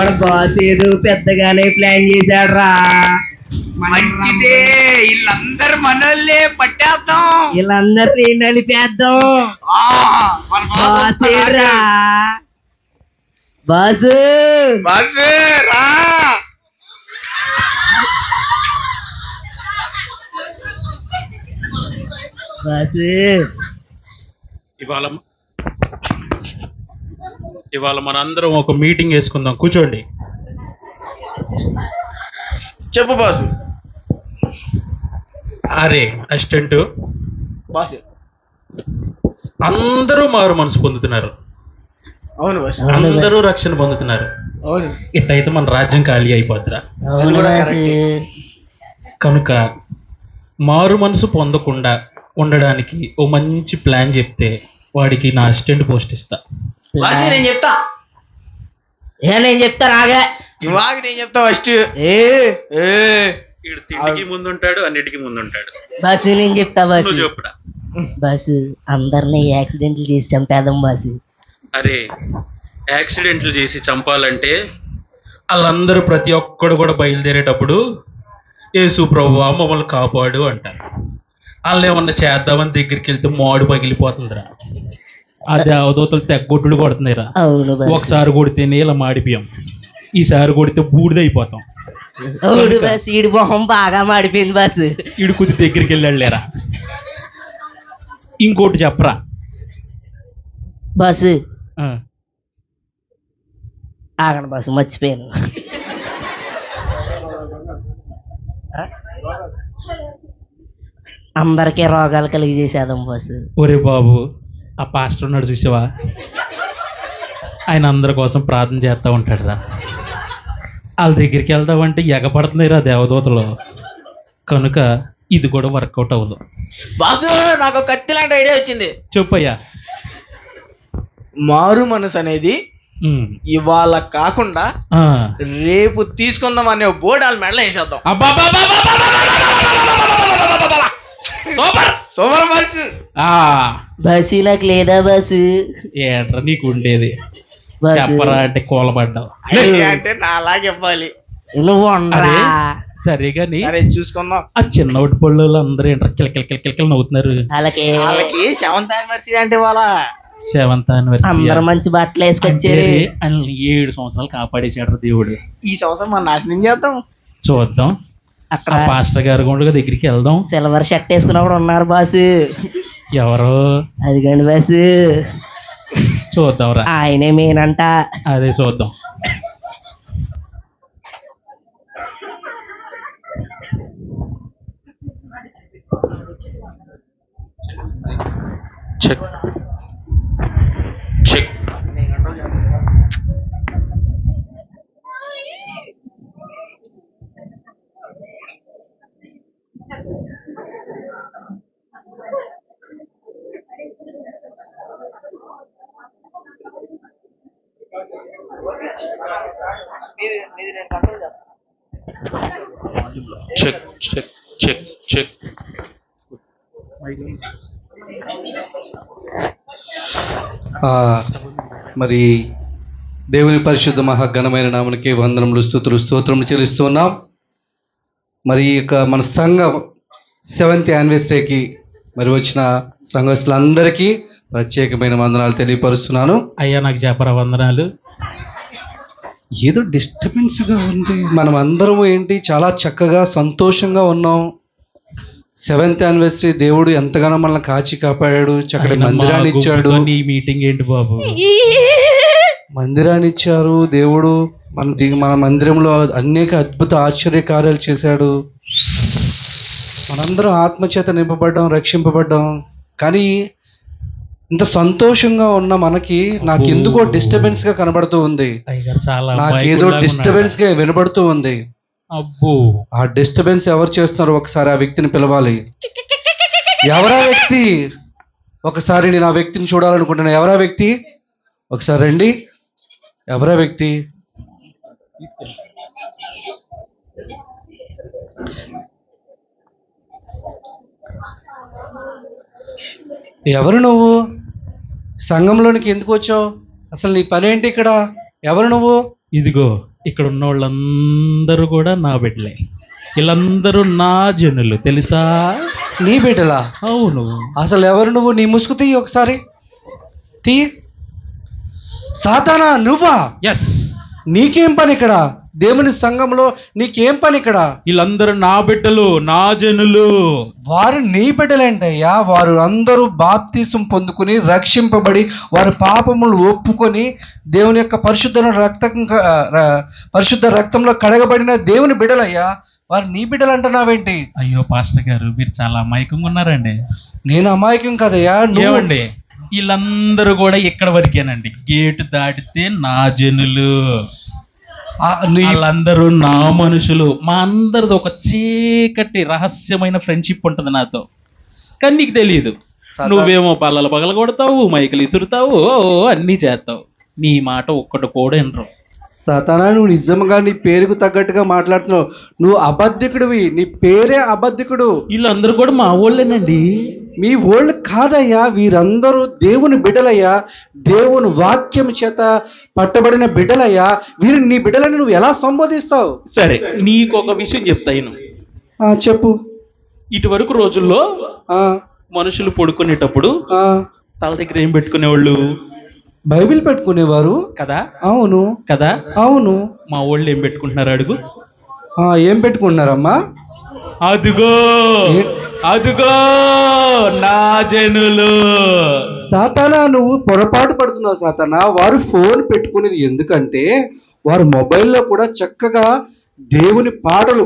మన బాస్ ఏదో పెద్దగానే ప్లాన్ చేశాడు రా. మంచిదే, వీళ్ళందరూ మనోళ్ళే, పట్టేద్దాం. వీళ్ళందరినీ నలిపేద్దాం. మన బాస్ ఏడ్రా? బాసు బాసు రా. బాసు ఇవాళ మనందరం ఒక మీటింగ్ వేసుకుందాం. కూర్చోండి. చెప్పు బాసు. అరే అసిస్టెంట్, బాసు అందరూ మారు మనసు పొందుతున్నారు. అవును బాసు. అందరూ రక్షణ పొందుతున్నారు. అవును. ఇట్టయితే మన రాజ్యం ఖాళీ అయిపోద్దిరా. కనుక మారు మనసు పొందకుండా ఉండడానికి ఓ మంచి ప్లాన్ చెప్తే వాడికి నా అసిస్టెంట్ పోస్ట్ ఇస్తా. నేను చెప్తా. నేను చెప్తా రాగా. ఇవాగ నేను చెప్తా ఫస్ట్. వీడు తిండికి ముందుంటాడు, అన్నిటికీ ముందుంటాడు. బాసు నేను చెప్తా బాసు. నువ్వు చెప్పురా. బాసు అందరినీ యాక్సిడెంట్లు చేసి చంపేద్దాం బాసు. అరే యాక్సిడెంట్లు చేసి చంపాలంటే వాళ్ళందరూ ప్రతి ఒక్కడు కూడా బయలుదేరేటప్పుడు యేసు ప్రభువా మమ్మల్ని కాపాడు అంటారు. వాళ్ళు ఏమన్నా చేద్దామని దగ్గరికి వెళ్తే మాడు పగిలిపోతుందిరా. ఆ దేవదూతలు తెగ్గొట్టుడు కొడుతున్నాయిరా. ఒకసారి కొడితేనే ఇలా మాడిపోయాం, ఈసారి కొడితే బూడిదైపోతాం. అవును బాసు, ఈడి మొహం బాగా మాడిపోయింది బాసు. ఈడు కొద్ది దగ్గరికి వెళ్ళాడులేరా. ఇంకోటి చెప్పరా బాసు. ఆగండి బాసు, మర్చిపోయాను. అందరికీ రోగాలు కలిగి చేసేద్దాం బాసు. ఒరే బాబు, ఆ పాస్టర్ ఉన్నాడు చూసావా, ఆయన అందరి కోసం ప్రార్థన చేస్తూ ఉంటాడు రా. వాళ్ళ దగ్గరికి వెళ్దామంటే ఎగపడుతున్నాయి రా దేవదూతలు. కనుక ఇది కూడా వర్కౌట్ అవ్వదు. బాసు నాకు కత్తి లాంటి ఐడియా వచ్చింది. చెప్పయ్యా. మారు మనసు అనేది ఇవాళ కాకుండా రేపు తీసుకుందాం అనే బోర్డు వాళ్ళ మెడలో వేసేద్దాం. Super boss. బస్సు నాకు లేదా బస్సు? ఏంట్రా నీకు ఉండేది? చెప్పరా అంటే కూలబడ్డావు అంటే నా అలాగే ఇవ్వాలి. నువ్వు ఉండరా? సరే గాని చూసుకుందాం. ఆ చిన్నోటి పళ్ళు అందరూ ఏంట్రా కిలకిల నవ్వుతున్నారు. వాళ్ళకి 7th యానివర్సరీ అంటే వాళ్ళ 7th యానివర్సరీ. అందరు మంచి బట్టలు వేసుకొచ్చారు. 7 సంవత్సరాలు కాపాడేసాడు దేవుడు. ఈ సంవత్సరం మనం నాశనం చేద్దాం. చూద్దాం. అక్కడ పాస్టర్ గారు కూడా దగ్గరికి వెళ్దాం. సిల్వర్ షర్ట్ వేసుకున్నప్పుడు ఉన్నారు బాసు. ఎవరు? అదిగండి బాసు. చూద్దాంరా. ఆయనే మేనంట. అదే చూద్దాం. Check check. Check check check check. మరి దేవుని పరిశుద్ధ మహాఘనమైన నామనికి వందనములు, స్తుతులు, స్తోత్రములు చెల్లిస్తున్నాం. మరి మన సంఘం 7th యానివర్సరీకి మరి వచ్చిన సంఘస్థులందరికీ ప్రత్యేకమైన వందనాలు తెలియపరుస్తున్నాను. అయ్యా నాకు చెప్పరా వందనాలు. ఏదో డిస్టర్బెన్స్గా ఉంది. మనం అందరం ఏంటి చాలా చక్కగా సంతోషంగా ఉన్నాం. 7th యానివర్సరీ దేవుడు ఎంతగానో మనల్ని కాచి కాపాడాడు. చక్కటి మందిరాన్ని ఇచ్చాడు. ఈ మీటింగ్ ఏంటి బాబు? మందిరాన్ని ఇచ్చారు దేవుడు. మన మందిరంలో అనేక అద్భుత ఆశ్చర్య కార్యాలు చేశాడు. మనందరం ఆత్మచేత నింపబడ్డాం, రక్షింపబడ్డాం. కానీ ఇంత సంతోషంగా ఉన్న మనకి నాకెందుకో డిస్టర్బెన్స్ గా కనబడుతూ ఉంది. నాకేదో డిస్టర్బెన్స్ గా వినబడుతూ ఉంది. ఆ డిస్టర్బెన్స్ ఎవరు చేస్తున్నారు? ఒకసారి ఆ వ్యక్తిని పిలవాలి. ఎవరా వ్యక్తి? ఒకసారి నేను ఆ వ్యక్తిని చూడాలనుకుంటున్నా. ఎవరా వ్యక్తి? ఒకసారి రండి. ఎవరా వ్యక్తి? ఎవరు నువ్వు? సంఘంలోనికి ఎందుకు వచ్చావు? అసలు నీ పని ఏంటి ఇక్కడ? ఎవరు నువ్వు? ఇదిగో ఇక్కడ ఉన్న వాళ్ళందరూ కూడా నా బిడ్డలే. వీళ్ళందరూ నా జనులు తెలుసా? నీ బిడ్డలా? అవును. అసలు ఎవరు నువ్వు? నీ ముసుగు తీయి ఒకసారి, తీ. సాతానా నువ్వా? ఎస్. నీకేం పని ఇక్కడ? దేవుని సంఘంలో నీకేం పని ఇక్కడ? వీళ్ళందరూ నా బిడ్డలు, నా జనులు. వారు నీ బిడ్డలేంటయ్యా. వారు అందరూ బాప్తీసం పొందుకుని రక్షింపబడి వారి పాపములు ఒప్పుకొని దేవుని యొక్క పరిశుద్ధ రక్తంలో కడగబడిన దేవుని బిడ్డలయ్యా. వారు నీ బిడ్డలు అంటున్నావేంటి? అయ్యో పాస్టర్ గారు, మీరు చాలా అమాయకంగా ఉన్నారండి. నేను అమాయకం కదయ్యా. ఏమండి, వీళ్ళందరూ కూడా ఇక్కడ వరకేనండి. గేటు దాటితే నా జనులు, వాళ్ళందరూ నా మనుషులు. మా అందరిది ఒక చీకటి రహస్యమైన ఫ్రెండ్షిప్ ఉంటుంది నాతో, కానీ నీకు తెలియదు. నువ్వేమో పల్లలు పగల కొడతావు, మైకులు ఇసురుతావు, అన్నీ చేస్తావు. నీ మాట ఒక్కటి కూడా వినరు. సాతానా, నువ్వు నిజంగా నీ పేరుకు తగ్గట్టుగా మాట్లాడుతున్నావు. నువ్వు అబద్ధికుడివి, నీ పేరే అబద్ధికుడు. వీళ్ళందరూ కూడా మా ఊళ్ళేనండి. మీ ఊళ్ళు కాదయ్యా, వీరందరూ దేవుని బిడ్డలయ్యా. దేవుని వాక్యం చేత పట్టబడిన బిడ్డలయ్యా. వీరు నీ బిడ్డలని నువ్వు ఎలా సంబోధిస్తావు? సరే, నీకు ఒక విషయం చెప్తాను. చెప్పు. ఇటువరకు రోజుల్లో మనుషులు పడుకునేటప్పుడు తల దగ్గర ఏం పెట్టుకునేవాళ్ళు? బైబిల్ పెట్టుకునేవారు కదా. అవును కదా. అవును. మా వాళ్ళు ఏం పెట్టుకుంటున్నారు అడుగు? ఏం పెట్టుకుంటున్నారమ్మా? అదుగో అదుగో నా జనులు. సాతానా, నువ్వు పొరపాటు పడుతున్నావు సాతానా. వారు ఫోన్ పెట్టుకునేది ఎందుకంటే వారు మొబైల్లో కూడా చక్కగా దేవుని పాటలు,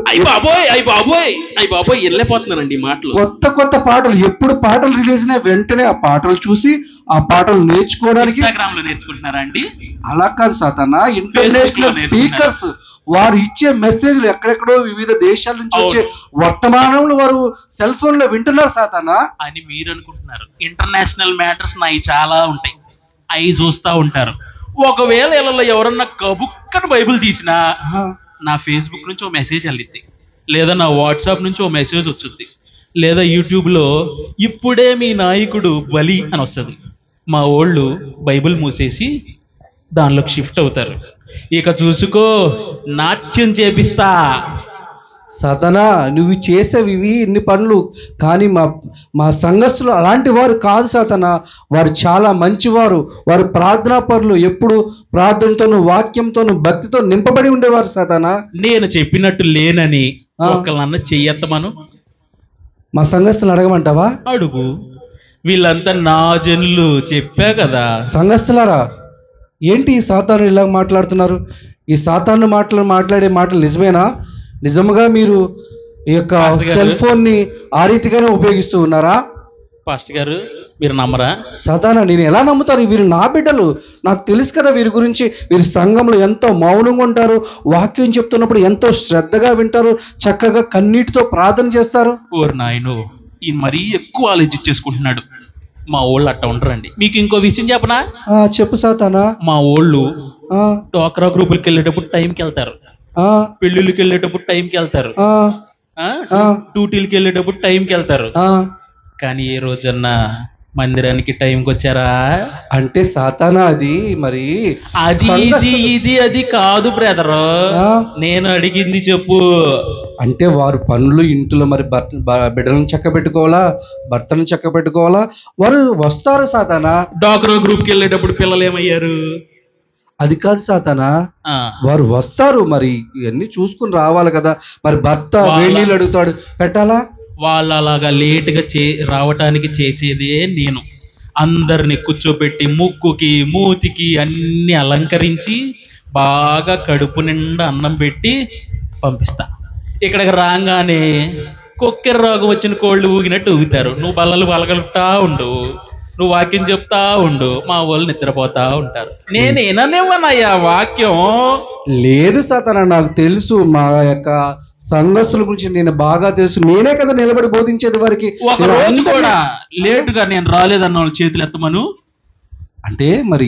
వెళ్ళిపోతున్నానండి మాటలు, కొత్త పాటలు, ఎప్పుడు పాటలు రిలీజ్ అయినా వెంటనే ఆ పాటలు చూసి ఆ పాటలు నేర్చుకోవడానికి నేర్చుకుంటున్నారా అండి? అలా కాదు సాతానా. ఇంటర్నేషనల్ స్పీకర్స్ వారు ఇచ్చే మెసేజ్లు ఎక్కడెక్కడో వివిధ దేశాల నుంచి వచ్చే వర్తమానంలో వారు సెల్ ఫోన్ లో వింటున్నారు సాతానా అని మీరు అనుకుంటున్నారు. ఇంటర్నేషనల్ మ్యాటర్స్ నాయి చాలా ఉంటాయి, అవి చూస్తూ ఉంటారు. ఒకవేళ వీళ్ళలో ఎవరన్నా కబుక్కని బైబిల్ తీసినా నా ఫేస్బుక్ నుంచి ఓ మెసేజ్ వెళ్ళిద్ది, లేదా నా వాట్సాప్ నుంచి ఓ మెసేజ్ వచ్చుద్ది, లేదా యూట్యూబ్లో ఇప్పుడే మీ నాయకుడు బలి అని వస్తుంది. మా వాళ్ళు బైబిల్ మూసేసి దానిలోకి షిఫ్ట్ అవుతారు. ఇక చూసుకో, నాట్యం చేపిస్తా. సాతానా, నువ్వు చేసేవి ఇన్ని పనులు, కానీ మా సంఘస్థులు అలాంటి వారు కాదు సాతానా. వారు చాలా మంచివారు. వారు ప్రార్థనా పరులు. ఎప్పుడు ప్రార్థనతోనూ వాక్యంతోనూ భక్తితో నింపబడి ఉండేవారు సాతానా. నేను చెప్పినట్టు లేనని ఒకళ్ళన్న చెయ్యత్తమను. మా సంఘస్థులు అడగమంటావా? అడుగు. వీళ్ళంతా నా జనులు చెప్పా కదా. సంఘస్థులారా, ఏంటి ఈ సాతాను ఇలా మాట్లాడుతున్నారు? ఈ సాతాను మాట్లాడే మాటలు నిజమేనా? నిజంగా మీరు ఈ యొక్క సెల్ ఫోన్ ని ఆ రీతిగానే ఉపయోగిస్తూ ఉన్నారా? పాస్టర్ గారు, మీరు నమ్మరా? సాతానా, నేను ఎలా నమ్ముతారు? వీరు నా బిడ్డలు, నాకు తెలుసు కదా వీరి గురించి. వీరి సంఘంలో ఎంతో మౌనంగా ఉంటారు, వాక్యం చెప్తున్నప్పుడు ఎంతో శ్రద్ధగా వింటారు, చక్కగా కన్నీటితో ప్రార్థన చేస్తారు. ఓరు నాయను, ఈ మరీ ఎక్కువ ఆలోచించేసుకుంటున్నాడు. మా వాళ్ళు అట్ట ఉండరండి. మీకు ఇంకో విషయం చెప్పనా? చెప్పు సాతానా. మా వాళ్ళు డోక్రా గ్రూపులకి వెళ్ళేటప్పుడు టైంకి వెళ్తారు, పెళ్ళిళ్ళకి వెళ్ళేటప్పుడు టైంకి వెళ్తారు, డ్యూటీలకి వెళ్ళేటప్పుడు టైంకి వెళ్తారు. కానీ ఏ రోజన్నా మందిరానికి టైంకి వచ్చారా? అంటే సాతానా, అది మరి అది కాదు బ్రదరు, నేను అడిగింది చెప్పు. అంటే వారు పనులు ఇంట్లో మరి బిడ్డలను చక్క పెట్టుకోవాలా, భర్తను చక్క పెట్టుకోవాలా, వారు వస్తారు సాతానా. డాక్రా గ్రూప్కి వెళ్ళేటప్పుడు పిల్లలు ఏమయ్యారు? అది కాదు సాతానా, వారు వస్తారు, మరి ఇవన్నీ చూసుకుని రావాలి కదా. మరి భర్త వేడి నీళ్ళు అడుగుతాడు, పెట్టాలా? వాళ్ళు అలాగా లేటుగా రావటానికి చేసేదే నేను. అందరిని కూర్చోబెట్టి ముక్కుకి మూతికి అన్ని అలంకరించి బాగా కడుపు నిండా అన్నం పెట్టి పంపిస్తా. ఇక్కడికి రాగానే కొక్కెర రోగం వచ్చిన కోళ్ళు ఊగినట్టు ఊగుతారు. నువ్వు బల్లలు పలగలుగుతా ఉండు, నువ్వు వాక్యం చెప్తా ఉండు, మా వాళ్ళు నిద్రపోతా ఉంటారు. నేను విననివ్వనయ్యా వాక్యం. లేదు సాతానా, నాకు తెలుసు. మా యొక్క సంఘస్థుల గురించి నేను బాగా తెలుసు. నేనే కదా నిలబడి బోధించేది వారికి. ఒక రోజు కూడా లేటుగా నేను రాలేదన్న వాళ్ళు చేతులు ఎత్తమను. అంటే మరి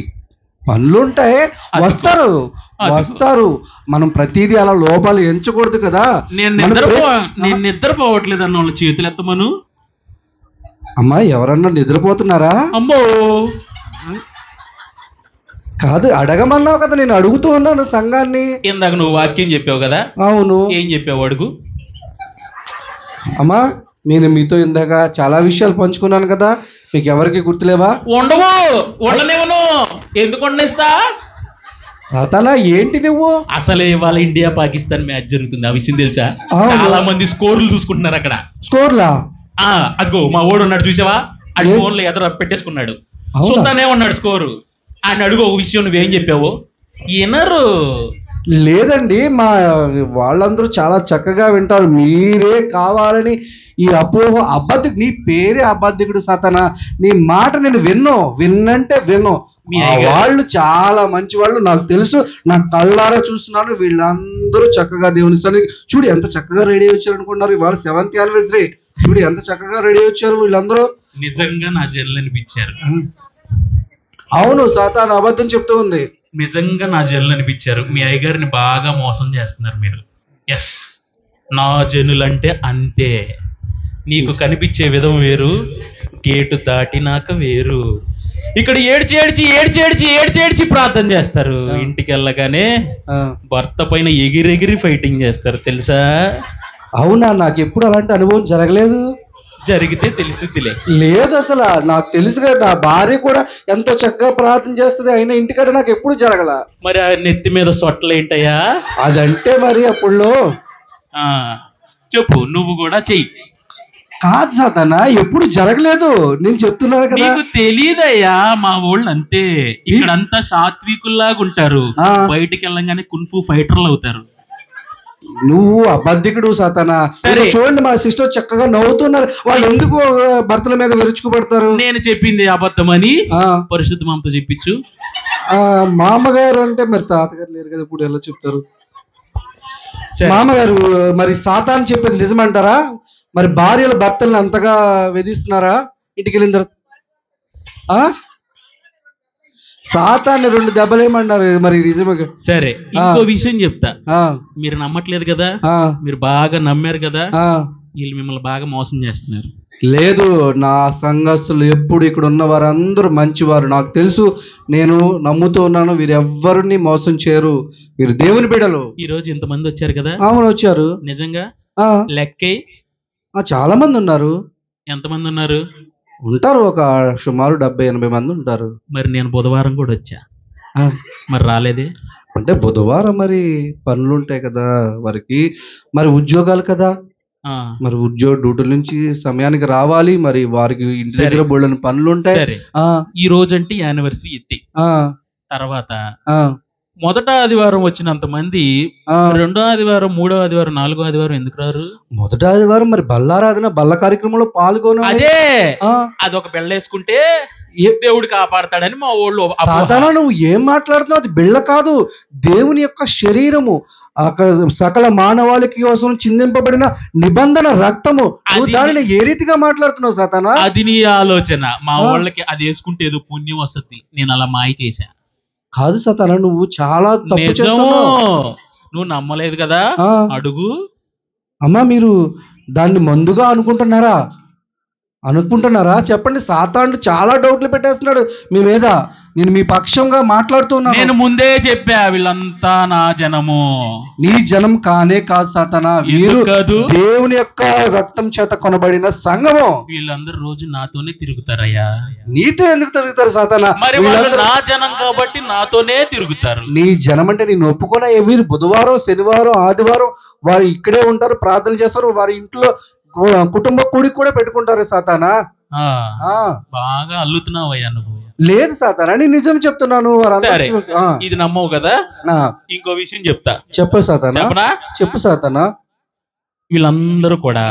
పనులుంటాయి, వస్తారు. మనం ప్రతిదీ అలా లోపాలు ఎంచకూడదు కదా. నేను నిద్రపోవట్లేదు అన్న వాళ్ళు చేతులు ఎత్తమను. అమ్మా, ఎవరన్నా నిద్రపోతున్నారా? అమ్మో, కాదు, అడగమన్నావు కదా, నేను అడుగుతూ ఉన్నాను సంఘాన్ని. ఇందాక నువ్వు వాక్యం చెప్పావు కదా, అవును. ఏం చెప్పావు అడుగు. అమ్మా, నేను మీతో ఇందాక చాలా విషయాలు పంచుకున్నాను కదా, మీకు ఎవరికి గుర్తులేవా? ఉండవు, ఉండలేవును. ఎందుకు ఉండనిస్తా? సాతానా, ఏంటి నువ్వు? అసలే ఇవాళ ఇండియా పాకిస్తాన్ మ్యాచ్ జరుగుతుంది, ఆ విషయం తెలుసా? అవును. చాలా మంది స్కోర్లు చూసుకుంటున్నారు అక్కడ. స్కోర్లా? అదిగో మా ఓడు ఉన్నాడు చూసావా, అది ఏ? ఫోన్లో ఎదురు పెట్టేసుకున్నాడు, అవునా? చూస్తానే ఉన్నాడు స్కోరు. ఆయన అడుగు ఒక విషయం, నువ్వేం చెప్పావు? వినరు. లేదండి, మా వాళ్ళందరూ చాలా చక్కగా వింటారు. మీరే కావాలని ఈ అపోహ, నీ పేరే అబద్ధికుడు సాతానా. నీ మాట నేను విన్నంటే విన్ను. మీ అయ్యగారు? వాళ్ళు చాలా మంచి వాళ్ళు, నాకు తెలుసు, నా కళ్ళారా చూస్తున్నాను. వీళ్ళందరూ చక్కగా దేవుని సన్నిధి, చూడు ఎంత చక్కగా రెడీ వచ్చారు అనుకున్నారు. ఇవాళ 7th యానివర్సరీ, చూడు ఎంత చక్కగా రెడీ వచ్చారు వీళ్ళందరూ. నిజంగా నా జల్లు అనిపించారు. అవును, సాతాను అబద్ధం చెప్తూ ఉంది. నిజంగా నా జల్లు అనిపించారు. మీ అయ్యగారిని బాగా మోసం చేస్తున్నారు మీరు. ఎస్, నా జనులంటే అంతే. నీకు కనిపించే విధం వేరు, గేటు దాటినాక వేరు. ఇక్కడ ఏడ్చి ఏడ్చి ఏడ్చి ఏడ్చి ఏడ్చి ఏడ్చి ప్రార్థన చేస్తారు. ఇంటికి వెళ్ళగానే భర్త పైన ఎగిరెగిరి ఫైటింగ్ చేస్తారు, తెలుసా? అవునా? నాకు ఎప్పుడు అలాంటి అనుభవం జరగలేదు. జరిగితే తెలిసిద్దిలే. లేదు, అసలు నాకు తెలుసుగా, నా భార్య కూడా ఎంతో చక్కగా ప్రార్థన చేస్తుంది, అయినా ఇంటికాడ నాకు ఎప్పుడు జరగల. మరి ఆ నెత్తి మీద సొట్టలు ఏంటయ్యా? అదంటే మరి అప్పుడులో. చెప్పు, నువ్వు కూడా చెయ్యి. కాదు సాతానా, ఎప్పుడు జరగలేదు, నేను చెప్తున్నాను కదా. నీకు తెలియదయ్యా, మా వాళ్ళు అంతే. ఇక్కడంతా సాత్వికుల్లాగా ఉంటారు, బయటికి వెళ్ళగానే కున్ఫు ఫైటర్లు అవుతారు. నువ్వు అబద్ధికుడు సాతానా. సరే, చూడండి, మా సిస్టర్ చక్కగా నవ్వుతున్నారు. వాళ్ళు ఎందుకు భర్తల మీద విరుచుకుపడతారు? నేను చెప్పింది అబద్ధమని పరిశుద్ధ మామతో చెప్పించు. మామగారు అంటే మరి తాతగారు లేరు కదా, ఇప్పుడు ఎలా చెప్తారు? మామగారు, మరి సాతాను చెప్పేది నిజమంటారా? మరి భార్యలు భర్తల్ని అంతగా వేధిస్తున్నారా ఇంటికి వెళ్ళిన తర్వాత? సాతాన్ని 2 దెబ్బలేమన్నారు, మరి నిజమే. సరే, ఇంకో విషయం చెప్తా. మీరు నమ్మట్లేదు కదా, మీరు బాగా నమ్మారు కదా, వీళ్ళు మిమ్మల్ని బాగా మోసం చేస్తున్నారు. లేదు, నా సంఘస్థులు ఎప్పుడు ఇక్కడ ఉన్న వారందరూ మంచివారు, నాకు తెలుసు, నేను నమ్ముతూ ఉన్నాను. వీరెవ్వరిని మోసం చేయరు, వీరు దేవుని బిడ్డలు. ఈ రోజు ఇంతమంది వచ్చారు కదా? అవును, వచ్చారు. నిజంగా లెక్కే చాలా మంది ఉన్నారు. ఎంతమంది ఉన్నారు? ఉంటారు, ఒక సుమారు 70-80 మంది ఉంటారు. మరి నేను బుధవారం కూడా వచ్చా, మరి రాలేదే? అంటే బుధవారం మరి పనులు ఉంటాయి కదా వారికి, మరి ఉద్యోగాలు కదా, మరి ఉద్యోగ డ్యూటీల నుంచి సమయానికి రావాలి, మరి వారికి ఇంటి దగ్గర బోళ్ళని పనులు ఉంటాయి. ఈ రోజు అంటే యానివర్సరీ ఎత్తి తర్వాత మొదట ఆదివారం వచ్చినంత మంది రెండో ఆదివారం, మూడో ఆదివారం, నాలుగో ఆదివారం ఎందుకు రారు? మొదట ఆదివారం మరి బల్లారాధన, బల్ల కార్యక్రమంలో పాల్గొన, అదే అదొక బెళ్ళేసుకుంటే దేవుడు కాపాడతాడని మా ఊళ్ళో. సాధారణ నువ్వు ఏం మాట్లాడుతున్నావు? అది బిళ్ళ కాదు, దేవుని యొక్క శరీరము, అక్కడ సకల మానవాళికి కోసం చిందింపబడిన నిబంధన రక్తము. నువ్వు దానిని ఏ రీతిగా మాట్లాడుతున్నావు సాతానా? అది నీ ఆలోచన. మా వాళ్ళకి అది వేసుకుంటే ఏదో పుణ్యం వస్తుంది, నేను అలా మాయ చేశా. కాదు సాతానా, నువ్వు చాలా తప్పు చేస్తున్నావు. నువ్వు నమ్మలేదు కదా, అడుగు. అమ్మా, మీరు దాన్ని మందుగా అనుకుంటున్నారా? చెప్పండి. సాతానుడు చాలా డౌట్లు పెట్టేస్తున్నాడు మీ మీద. నేను మీ పక్షంగా మాట్లాడుతున్నాను. నేను ముందే చెప్పా, వీళ్ళంతా నా జనము. నీ జనం కానే కాదు సాతానా, వీరు దేవుని యొక్క రక్తం చేత కొనబడిన సంఘము. వీళ్ళందరూ రోజు నాతోనే తిరుగుతారయ్యా. నీతో ఎందుకు తిరుగుతారు సాతానా? మరి నా జనం కాబట్టి నాతోనే తిరుగుతారు. నీ జనం అంటే నేను ఒప్పుకున్నా. వీరు బుధవారం, శనివారం, ఆదివారం వారు ఇక్కడే ఉంటారు, ప్రార్థన చేస్తారు, వారి ఇంట్లో కుటుంబ కూడికి కూడా పెట్టుకుంటారు సాతానా. బాగా అల్లుతున్నావయ్యా నువ్వు. లేదు సాతానా, నేను నిజం చెప్తున్నాను. ఇది నమ్మవు కదా, ఇంకో విషయం చెప్తా. చెప్పు సాతానా, చెప్పు సాతానా. వీళ్ళందరూ కూడా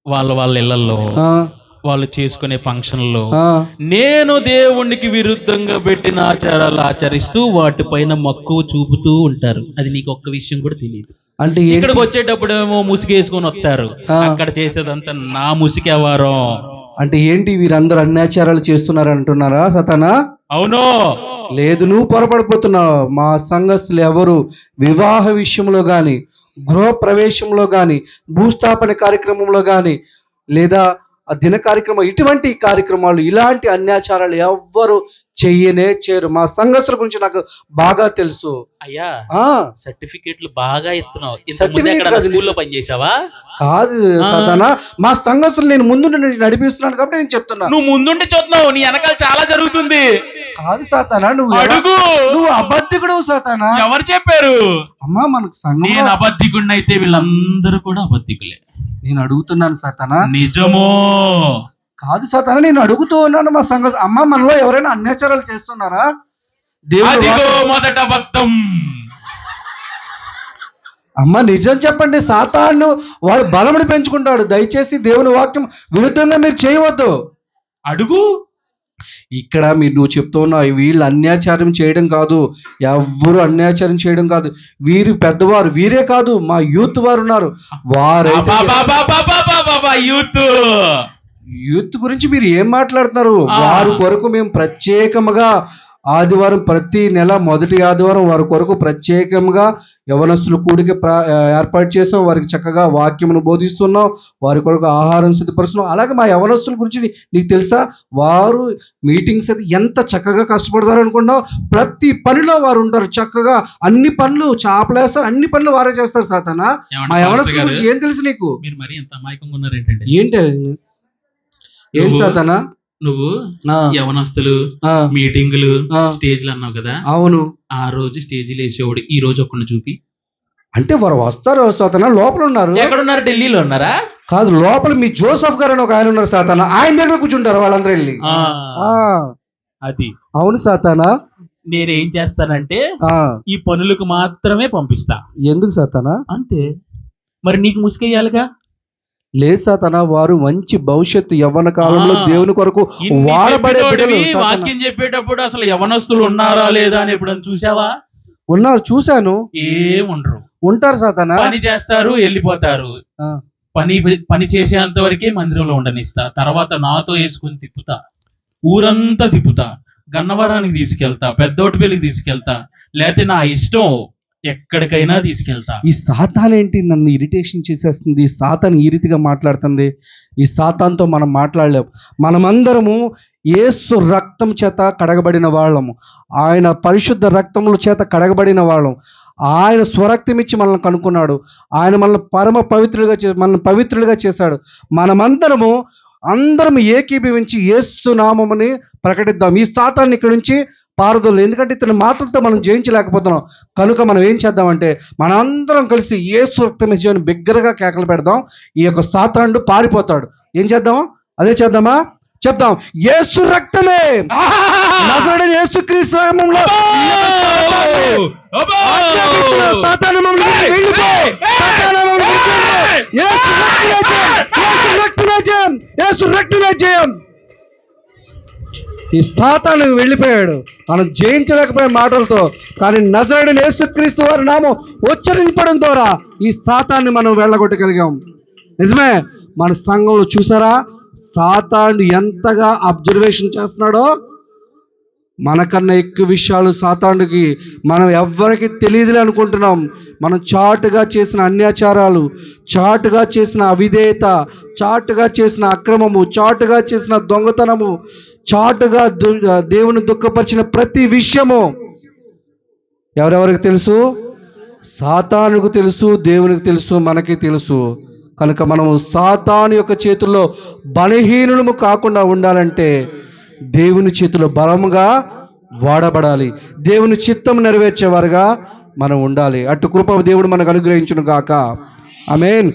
వాళ్ళ ఇళ్లలో వాళ్ళు చేసుకునే ఫంక్షన్లో నేను దేవునికి విరుద్ధంగా పెట్టిన ఆచారాలు ఆచరిస్తూ వాటిపైన మక్కువ చూపుతూ ఉంటారు. అది నీకు ఒక్క విషయం కూడా తెలియదు. అంటే ఇక్కడికి వచ్చేటప్పుడు ఏమో ముసుగేసుకొని వస్తారు, అక్కడ చేసేదంతా నా ముసుగేవారం. అంటే ఏంటి, వీరందరూ అన్యాచారాలు చేస్తున్నారు అంటున్నారా సాతానా? అవును. లేదు, నువ్వు పొరపడిపోతున్నావు. మా సంఘస్థులు ఎవరు వివాహ విషయంలో గాని, గృహ ప్రవేశంలో గాని, భూస్థాపన కార్యక్రమంలో గాని, లేదా ఆ దిన కార్యక్రమం, ఇటువంటి కార్యక్రమాలు, ఇలాంటి అన్యాచారాలు ఎవ్వరు చేయరు. మా సంఘస్థుల గురించి నాకు బాగా తెలుసు. అయ్యా ఆ సర్టిఫికెట్లు బాగా ఇస్తున్నావు. సర్టిఫికెట్ కాదు, స్కూల్లో పనిచేసావా? కాదు సాధారణ, మా సంఘస్థులు నేను ముందు నడిపిస్తున్నాను కాబట్టి నేను చెప్తున్నా. నువ్వు ముందుండి చూస్తున్నావు, నీ వెనకాల చాలా జరుగుతుంది. కాదు సాతానా, నువ్వు అబద్ధికుడు సాతానా. ఎవరు చెప్పారు? అమ్మా మనకు సంఘం. నేను అబద్ధికుడిని అయితే వీళ్ళందరూ కూడా అబద్ధికులే. నేను అడుగుతున్నాను సాతానా. నిజమో? కాదు సాతానా, నేను అడుగుతూ ఉన్నాను మా సంఘ. అమ్మ మనలో ఎవరైనా అన్యాచారాలు చేస్తున్నారా? అదిగో మొదట అబద్ధం. అమ్మ నిజం చెప్పండి. సాతాను వాడు బలముని పెంచుకుంటాడు. దయచేసి దేవుని వాక్యం విరుద్ధంగా మీరు చేయవద్దు. అడుగు. ఇక్కడ నువ్వు చెప్తూ ఉన్నావు, వీళ్ళు అన్యాచారం చేయడం కాదు, ఎవ్వరు అన్యాచారం చేయడం కాదు. వీరు పెద్దవారు, వీరే కాదు, మా యూత్ వారు ఉన్నారు. వారైతే యూత్ గురించి మీరు ఏం మాట్లాడుతున్నారు? వారి కొరకు మేము ప్రత్యేకముగా ఆదివారం, ప్రతి నెల మొదటి ఆదివారం వారి కొరకు ప్రత్యేకంగా యవనస్తులు కూడిక ఏర్పాటు చేసాం. వారికి చక్కగా వాక్యమును బోధిస్తున్నాం, వారి కొరకు ఆహారం సిద్ధపరుస్తున్నాం. అలాగే మా యవనస్తుల గురించి నీకు తెలుసా? వారు మీటింగ్స్ అయితే ఎంత చక్కగా కష్టపడతారు అనుకున్నావు. ప్రతి పనిలో వారు ఉంటారు చక్కగా. అన్ని పనులు చాపలేస్తారు, అన్ని పనులు వారే చేస్తారు. సాతానా, మా యవనస్తుల గురించి ఏం తెలుసు నీకు? ఏంటి సాతానా? నువ్వు యవనస్తులు మీటింగులు స్టేజ్లు అన్నావు కదా. అవును. ఆ రోజు స్టేజీలు వేసేవాడు, ఈ రోజు ఒక్కడిని చూపి. అంటే వారు వస్తారు సాతానా, లోపల ఉన్నారు. ఎక్కడున్నారు? ఢిల్లీలో ఉన్నారా? కాదు, లోపల మీ జోసఫ్ గారు అని ఒక ఆయన ఉన్నారు సాతానా, ఆయన దగ్గర కూర్చుంటారు వాళ్ళందరూ వెళ్ళి. అది అవును సాతానా. నేనేం చేస్తానంటే ఈ పనులకు మాత్రమే పంపిస్తా. ఎందుకు సాతానా? అంతే మరి, నీకు ముసుకేయాలిగా. లేదు సాతానా, వారు మంచి భవిష్యత్తు యవ్వన కాలంలో దేవుని కొరకు వాడబడే బిడ్డలు. వాక్యం చెప్పేటప్పుడు అసలు యవనస్తులు ఉన్నారా లేదా అని ఎప్పుడన్నా చూసావా? ఉన్నారు, చూశాను. ఏముండరు, ఉంటారు సాతానా. పని చేస్తారు, వెళ్ళిపోతారు. పని చేసేంత వరకే మందిరంలో ఉండనిస్తా. తర్వాత నాతో వేసుకుని తిప్పుతా, ఊరంతా తిప్పుతా, గన్నవరానికి తీసుకెళ్తా, పెద్దోటిపల్లికి తీసుకెళ్తా, లేకపోతే నా ఇష్టం ఎక్కడికైనా తీసుకెళ్తా. ఈ సాతాన్ ఏంటి నన్ను ఇరిటేషన్ చేసేస్తుంది? ఈ సాతాన్ ఈ రీతిగా మాట్లాడుతుంది. ఈ సాతాన్తో మనం మాట్లాడలేము. మనమందరము యేసు రక్తం చేత కడగబడిన వాళ్ళము, ఆయన పరిశుద్ధ రక్తముల చేత కడగబడిన వాళ్ళం. ఆయన స్వరక్తం ఇచ్చి మనల్ని కనుక్కున్నాడు. ఆయన మనల్ని మనల్ని పవిత్రులుగా చేశాడు. అందరం ఏకీభవించి యేసు నామముని ప్రకటిద్దాం. ఈ సాతాన్ని ఇక్కడ నుంచి పారదోలు. ఎందుకంటే ఇతని మాటలతో మనం జయించలేకపోతున్నాం. కనుక మనం ఏం చేద్దామంటే మనందరం కలిసి యేసు రక్తమే జీవని బిగ్గరగా కేకలు పెడదాం. ఈ యొక్క సాతానుడు పారిపోతాడు. ఏం చేద్దాం? అదే చేద్దామా? చెప్దాం, యేసు రక్తమే, నజరేయుడైన యేసుక్రీస్తు నామములో ఈ సాతాను వెళ్ళిపోయాడు. మనం జయించలేకపోయే మాటలతో, కానీ నజరేయుడైన యేసుక్రీస్తు వారి నామం ఉచ్చరింపడం ద్వారా ఈ సాతాన్ని మనం వెళ్ళగొట్టగలిగాం. నిజమే. మన సంఘంలో చూసారా, సాతాను ఎంతగా అబ్జర్వేషన్ చేస్తున్నాడో. మనకన్నా ఎక్కువ విషయాలు సాతానుడికి మనం ఎవ్వరికి తెలియదులే అనుకుంటున్నాం. మనం చాటుగా చేసిన అన్యాచారాలు, చాటుగా చేసిన అవిధేయత, చాటుగా చేసిన అక్రమము, చాటుగా చేసిన దొంగతనము, చాటుగా దేవుని దుఃఖపరిచిన ప్రతి విషయము ఎవరెవరికి తెలుసు? సాతానుకు తెలుసు, దేవునికి తెలుసు, మనకి తెలుసు. కనుక మనము సాతాను యొక్క చేతుల్లో బలహీనులము కాకుండా ఉండాలంటే దేవుని చేతిలో బలముగా వాడబడాలి. దేవుని చిత్తం నెరవేర్చేవారుగా మనం ఉండాలి. అటు కృప దేవుడు మనకు అనుగ్రహించును గాక. ఆమేన్.